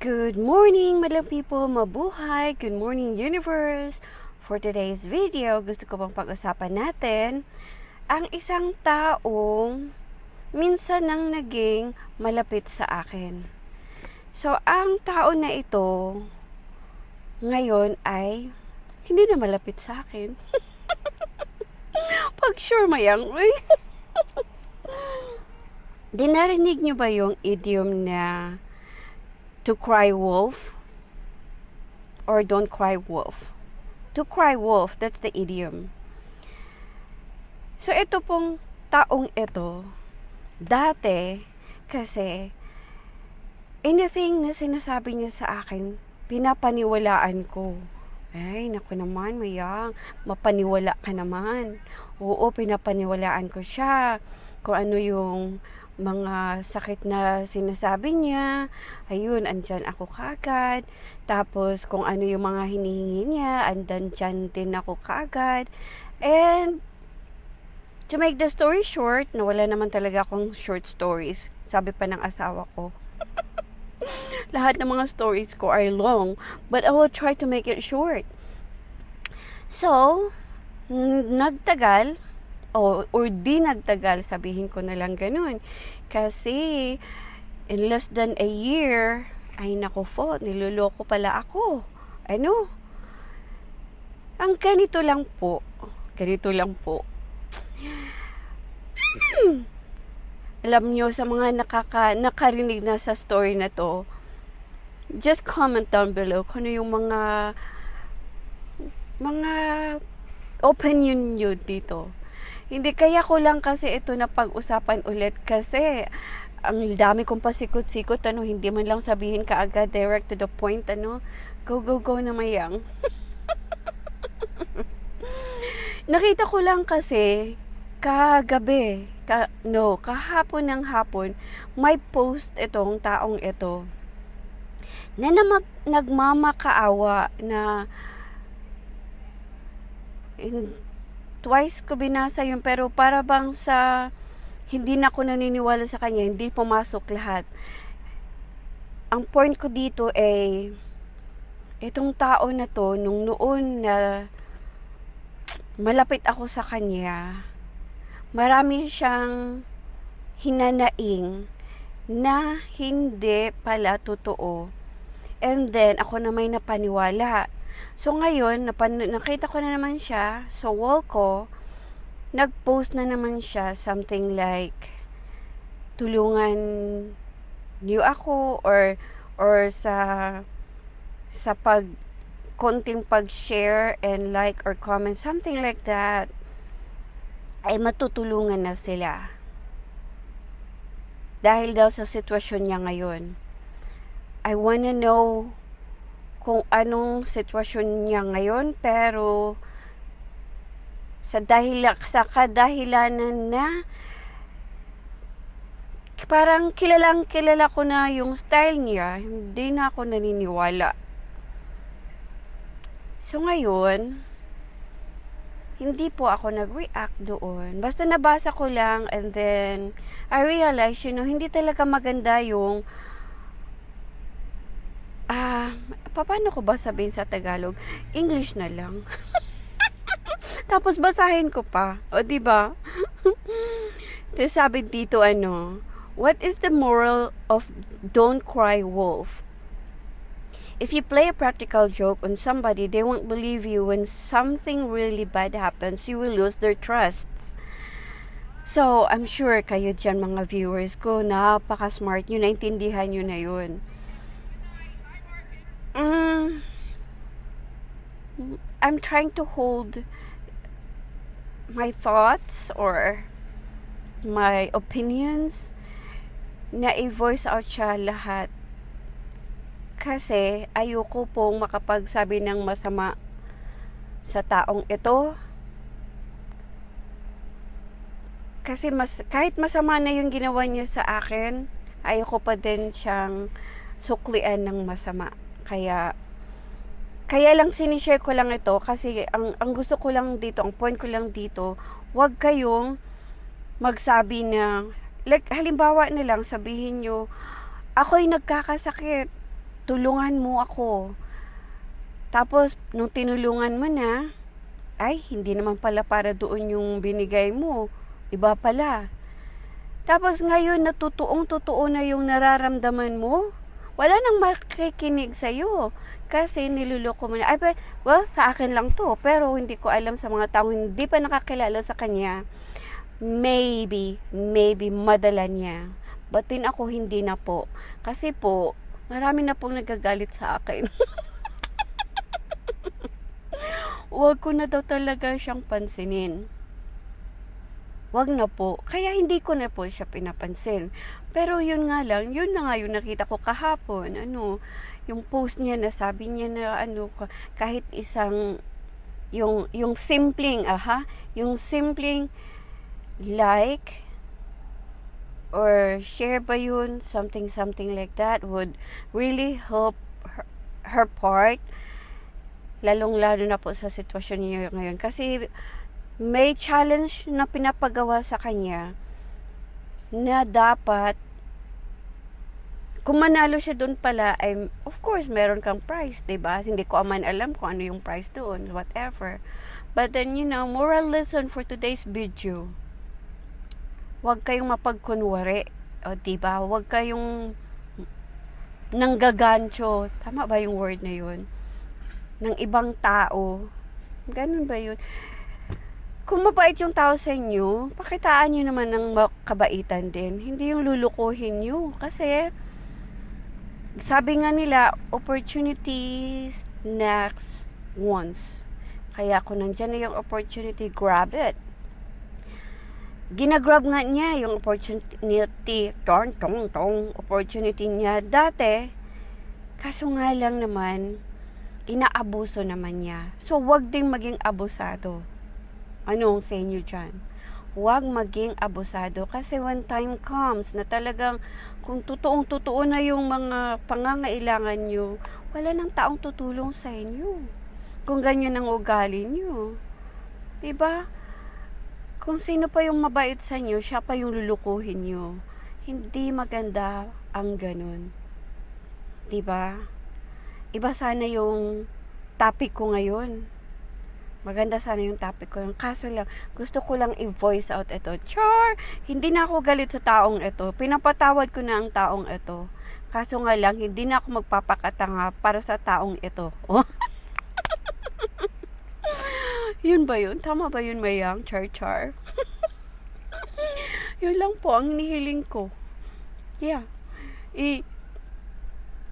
Good morning, madlang people, mabuhay. Good morning, universe. For today's video, gusto ko pang pag-usapan natin ang isang taong minsan nang naging malapit sa akin. So, ang tao na ito ngayon ay hindi na malapit sa akin. Pag sure mayang, dinarinig nyo ba yung idiom na to cry wolf or don't cry wolf? To cry wolf, that's the idiom. So, ito pong taong ito, dati, kasi, anything na sinasabi niya sa akin, pinapaniwalaan ko. Ay, naku naman, Mayang, mapaniwala ka naman. Oo, pinapaniwalaan ko siya. Kung ano yung mga sakit na sinasabi niya, ayun, andyan ako kagad. Tapos, kung ano yung mga hinihingi niya, andyan din ako kagad. And, to make the story short, wala naman talaga akong short stories. Sabi pa ng asawa ko. Lahat ng mga stories ko are long, but I will try to make it short. So, nagtagal, or di nagtagal, sabihin ko na lang ganun. Kasi, in less than a year, ay naku po, niloloko pala ako. Ano? Ang ganito lang po. Alam nyo, sa mga nakarinig na sa story na to, just comment down below kung ano yung mga opinion nyo dito. Hindi, kaya ko lang kasi ito na pag-usapan ulit kasi ang dami kong pasikot-sikot, hindi man lang sabihin kaagad, direct to the point, go na Mayang. Nakita ko lang kasi kahapon ng hapon, may post itong taong ito na nagmamakaawa na twice ko binasa yun, pero para bang sa hindi na ako naniniwala sa kanya, hindi pumasok lahat. Ang point ko dito ay itong tao na to, nung noon na malapit ako sa kanya, marami siyang hinanaing na hindi pala totoo. And then, ako na may napaniwala. So, ngayon, nakita ko na naman siya sa wall ko, nag-post na naman siya something like, tulungan niyo ako, or sa konting pag-share and like or comment, something like that, ay matutulungan na sila. Dahil daw sa sitwasyon niya ngayon. I wanna know kung anong sitwasyon niya ngayon, pero sa kadahilanan na parang kilala ko na yung style niya, hindi na ako naniniwala. So ngayon, hindi po ako nag-react doon. Basta nabasa ko lang, and then I realized, hindi talaga maganda yung paano ko ba sabihin sa Tagalog? English na lang. Tapos basahin ko pa. O, diba? Tapos sabi dito, what is the moral of don't cry wolf? If you play a practical joke on somebody, they won't believe you. When something really bad happens, you will lose their trusts. So, I'm sure kayo dyan, mga viewers ko, napaka-smart nyo, naintindihan nyo na yun. I'm trying to hold my thoughts or my opinions na i-voice out siya lahat. Kasi ayoko pong makapagsabi ng masama sa taong ito. Kasi kahit masama na yung ginawa niya sa akin, ayoko pa din siyang suklian ng masama. Kaya lang sinishare ko lang ito kasi ang gusto ko lang dito, ang point ko lang dito, wag kayong magsabi na, like halimbawa na lang, sabihin nyo, ako'y nagkakasakit, tulungan mo ako. Tapos, nung tinulungan mo na, ay, hindi naman pala para doon yung binigay mo. Iba pala. Tapos ngayon, totoo na yung nararamdaman mo. Wala nang makikinig sa'yo. Kasi niluloko mo na. Ay, well, sa akin lang to. Pero hindi ko alam sa mga taong hindi pa nakakilala sa kanya. Maybe, madala niya. But din ako, hindi na po. Kasi po, marami na pong nagagalit sa akin. Huwag ko na daw talaga siyang pansinin. Wag na po. Kaya hindi ko na po siya pinapansin. Pero yun nga lang, yun na nga yung nakita ko kahapon. Yung post niya na sabi niya na kahit isang, yung simpleng, yung simpleng like, or share ba yun, something like that, would really help her part, lalong-lalo na po sa sitwasyon niya ngayon. Kasi may challenge na pinapagawa sa kanya na dapat kung manalo siya doon pala ay of course meron kang prize, 'di ba? Hindi ko man alam kung ano yung prize doon, whatever. But then moral lesson for today's video. Huwag kayong mapagkunwari, o 'di ba? Huwag kayong nanggagancho. Tama ba yung word na yun? Ng ibang tao. Ganun ba yun? Kung mabait yung tao sa inyo, pakitaan nyo naman ng kabaitan din. Hindi yung lulukuhin nyo. Kasi, sabi nga nila, opportunities next once. Kaya kung nandyan na yung opportunity, grab it. Ginagrab nga niya yung opportunity, opportunity niya dati. Kaso nga lang naman, inaabuso naman niya. So, wag ding maging abusado. Anong sa inyo dyan? Huwag maging abusado kasi when time comes na talagang kung totoong-totoo na yung mga pangangailangan nyo, wala nang taong tutulong sa inyo. Kung ganyan ang ugali nyo. Diba? Kung sino pa yung mabait sa inyo, siya pa yung lulukuhin nyo. Hindi maganda ang ganun. Diba? Iba sana yung topic ko ngayon. Maganda sana yung topic ko. Kaso lang, gusto ko lang i-voice out ito. Char! Hindi na ako galit sa taong ito. Pinapatawad ko na ang taong ito. Kaso nga lang, hindi na ako magpapakatanga para sa taong ito. Oh. Yun ba yun? Tama ba yun, Mayang? Char? Yun lang po ang hinihiling ko. Yeah.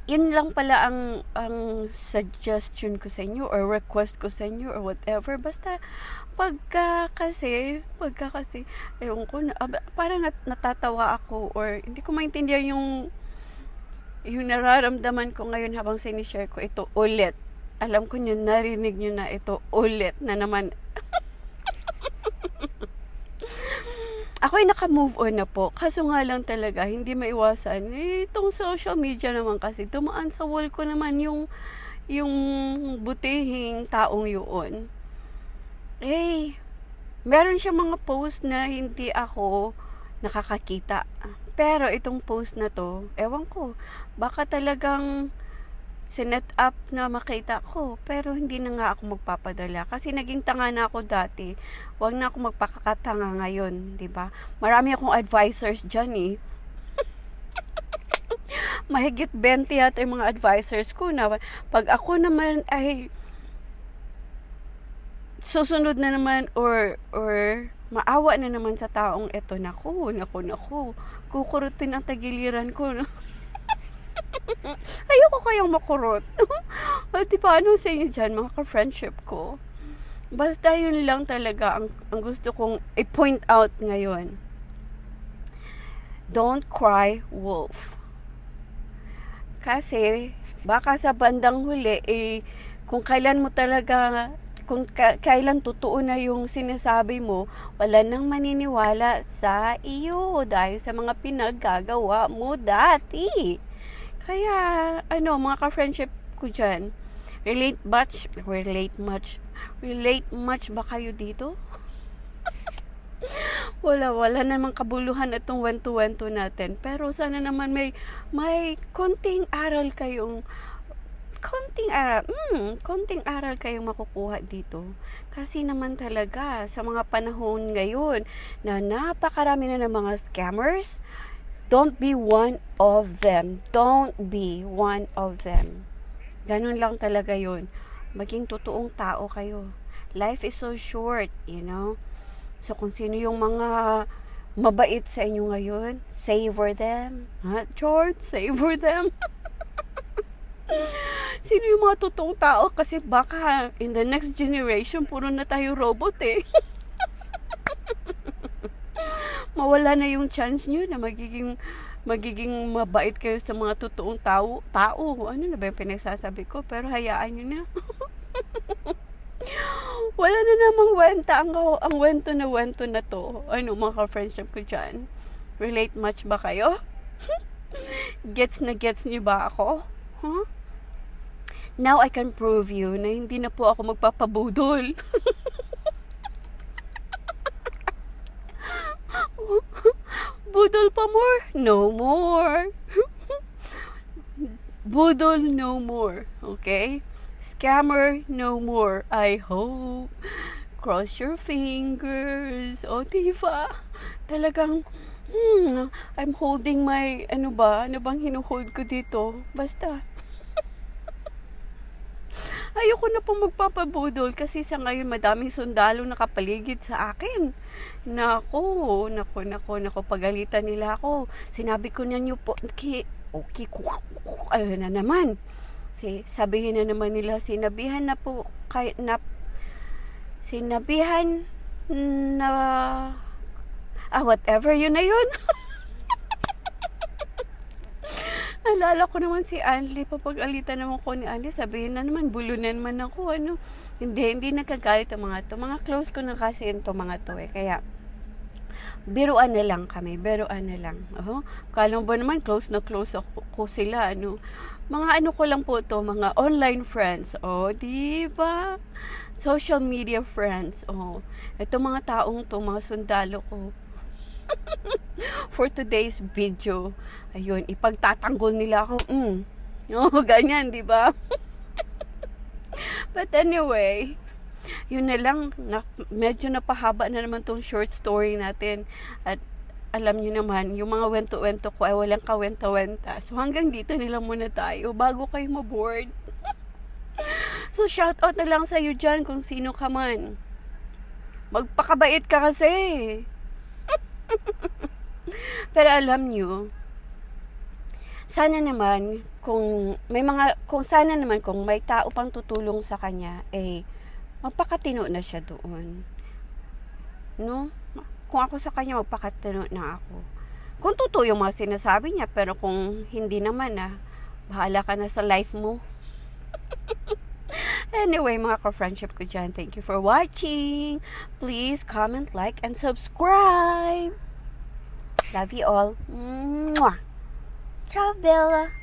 Yun lang pala ang suggestion ko sa inyo or request ko sa inyo or whatever. Basta pagka kasi ewan ko parang natatawa ako or hindi ko maintindihan yung nararamdaman ko ngayon habang sinishare ko ito ulit. Alam ko nyo, narinig nyo na ito ulit na naman. Ako ay naka-move on na po. Kaso nga lang talaga, hindi maiwasan. Itong social media naman kasi, dumaan sa wall ko naman yung butihing taong yun. Meron siya mga post na hindi ako nakakakita. Pero itong post na to, ewan ko, baka talagang sinet up na makita ko, pero hindi na nga ako magpapadala kasi naging tanga na ako dati. Huwag na ako magpakakatanga ngayon, 'di ba? Marami akong advisors diyan eh. Mahigit 20 yata yung mga advisors ko na pag ako naman ay susunod na naman or maawa na naman sa taong ito, naku, kukurutin ang tagiliran ko, no? Ayoko kayong makurot. Di ba, ano sa inyo dyan, mga ka-friendship ko? Basta yun lang talaga ang gusto kong i-point out ngayon. Don't cry wolf. Kasi, baka sa bandang huli, kung kailan mo talaga, kung kailan totoo na yung sinasabi mo, wala nang maniniwala sa iyo dahil sa mga pinaggagawa mo dati. Kaya, mga ka-friendship ko dyan, relate much ba kayo dito? wala namang kabuluhan itong wento natin. Pero sana naman may konting aral kayong konting aral kayong makukuha dito. Kasi naman talaga, sa mga panahon ngayon, na napakarami na ng mga scammers, don't be one of them. Don't be one of them. Ganun lang talaga yun. Maging totoong tao kayo. Life is so short, you know? So, kung sino yung mga mabait sa inyo ngayon, savor them. George, savor them. Sino yung mga totoong tao? Kasi baka in the next generation, puro na tayo robot eh. Mawala na yung chance nyo na magiging mabait kayo sa mga totoong tao. Ano na ba yung pinagsasabi ko? Pero hayaan nyo na. Wala na namang wenta. Ang wento na to. Ano mga ka-friendship ko dyan? Relate much ba kayo? Gets niyo ba ako? Huh? Now I can prove you na hindi na po ako magpapabudol. Budol pa more? No more. Budol no more. Okay? Scammer no more. I hope. Cross your fingers. O, diba? Talagang, I'm holding my, ano bang hinuhold ko dito? Basta. Ayoko na pong magpapabudol kasi sa ngayon madaming sundalo nakapaligid sa akin. Nako, pagalitan nila ako. Sinabi ko na niyo po, ayun na naman. Sabihin na naman nila, sinabihan na, whatever, yun na yun. Alala ko naman si Anli, papag-alitan naman ko ni Anli, sabihin na naman, bulunan man ako, ano. Hindi nagkagalit ang mga to. Mga close ko na kasi ito mga to eh. Kaya, biruan na lang kami, Kala ba naman, close ako sila, ano. Mga ano ko lang po to, mga online friends, diba? Social media friends, Ito mga taong to, mga sundalo ko. For today's video, ayun, ipagtatanggol nila ako, ganyan, di ba? But anyway, yun na lang, medyo napahaba na naman tong short story natin. At alam niyo naman, yung mga wento-wento ko ay walang kawenta-wenta. So hanggang dito nila muna tayo bago kayo maboard. So shoutout na lang sa iyo dyan kung sino ka man. Magpakabait ka kasi. Pero alam nyo, sana naman kung may tao pang tutulong sa kanya, magpakatino na siya doon. No? Kung ako sa kanya, magpakatino na ako. Kung totoo yung mga sinasabi niya, pero kung hindi naman bahala ka na sa life mo. Anyway, mga ka-friendship ko dyan, thank you for watching. Please comment, like, and subscribe. Love you all. Mwah. Ciao, Bella.